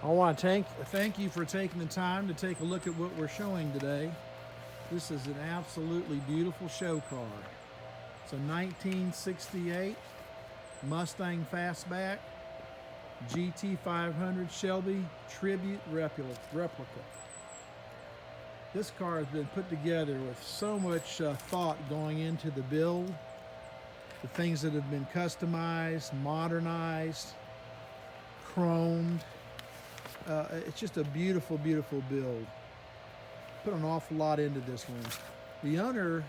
I want to thank you for taking the time to take a look at what we're showing today. This is an absolutely beautiful show car. It's a 1968 Mustang Fastback GT 500 Shelby Tribute replica. This car has been put together with so much thought going into the build, the things that have been customized, modernized, chromed. It's just a beautiful, beautiful build. Put an awful lot into this one. The owner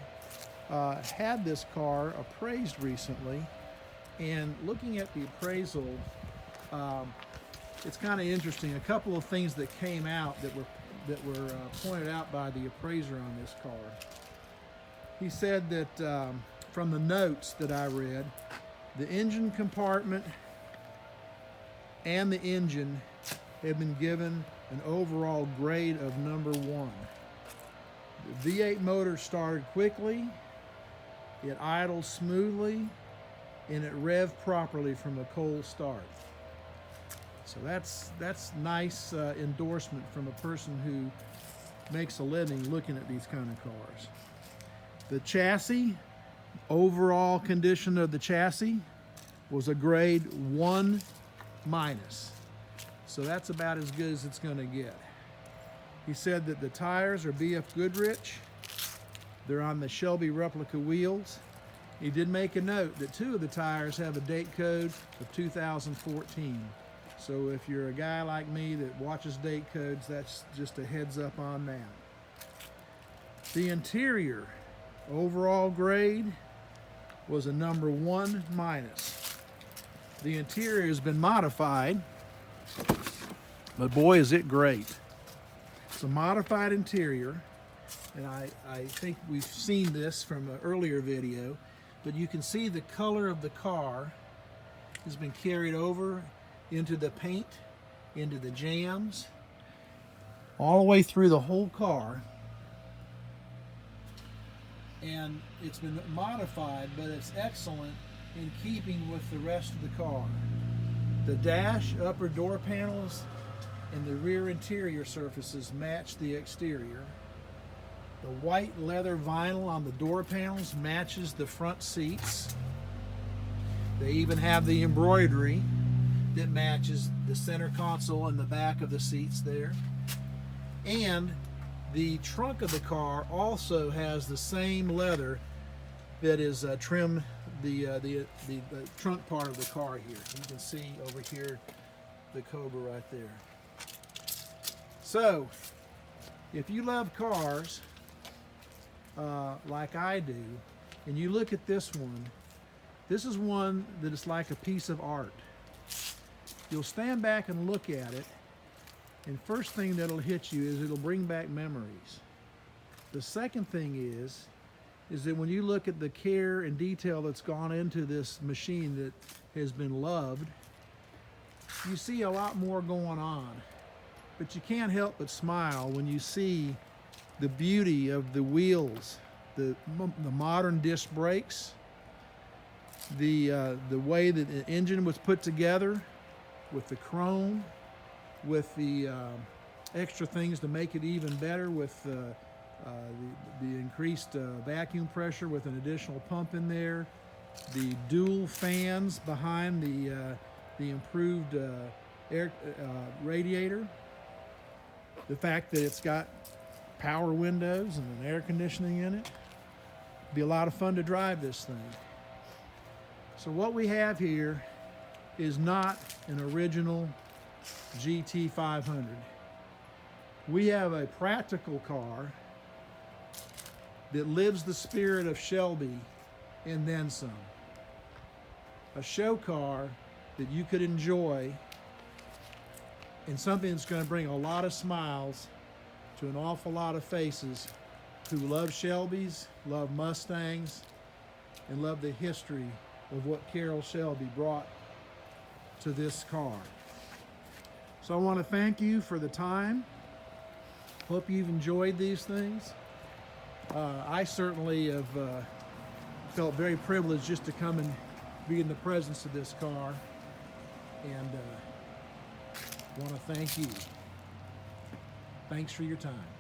had this car appraised recently, and looking at the appraisal, it's kind of interesting. A couple of things that came out that were pointed out by the appraiser on this car. He said that from the notes that I read, the engine compartment and the engine have been given an overall grade of number 1. The V8 motor started quickly, it idled smoothly, and it revved properly from a cold start. So that's nice endorsement from a person who makes a living looking at these kind of cars. The chassis, overall condition of the chassis was a grade 1-. So that's about as good as it's going to get. He said that the tires are BF Goodrich. They're on the Shelby replica wheels. He did make a note that 2 of the tires have a date code of 2014. So if you're a guy like me that watches date codes, that's just a heads up on that. The interior overall grade was a number 1-. The interior has been modified, but boy is it great. It's a modified interior, and I think we've seen this from an earlier video, but you can see the color of the car has been carried over into the paint, into the jambs, all the way through the whole car. And it's been modified, but it's excellent in keeping with the rest of the car. The dash, upper door panels, and the rear interior surfaces match the exterior. The white leather vinyl on the door panels matches the front seats. They even have the embroidery that matches the center console and the back of the seats there. And the trunk of the car also has the same leather that is trimmed the trunk part of the car here. You can see over here the Cobra right there. So, if you love cars like I do, and you look at this one, this is one that is like a piece of art. You'll stand back and look at it, and first thing that'll hit you is it'll bring back memories. The second thing is that when you look at the care and detail that's gone into this machine that has been loved, you see a lot more going on. But you can't help but smile when you see the beauty of the wheels, the modern disc brakes, the way that the engine was put together with the chrome, with the extra things to make it even better, with the increased vacuum pressure with an additional pump in there, the dual fans behind the improved air radiator, the fact that it's got power windows and an air conditioning in it. It'd be a lot of fun to drive this thing. So what we have here is not an original GT 500. We have a practical car that lives the spirit of Shelby and then some. A show car that you could enjoy, and something that's going to bring a lot of smiles to an awful lot of faces who love Shelbys, love Mustangs, and love the history of what Carroll Shelby brought to this car. So I want to thank you for the time. Hope you've enjoyed these things. I certainly have felt very privileged just to come and be in the presence of this car. And want to thank you. Thanks for your time.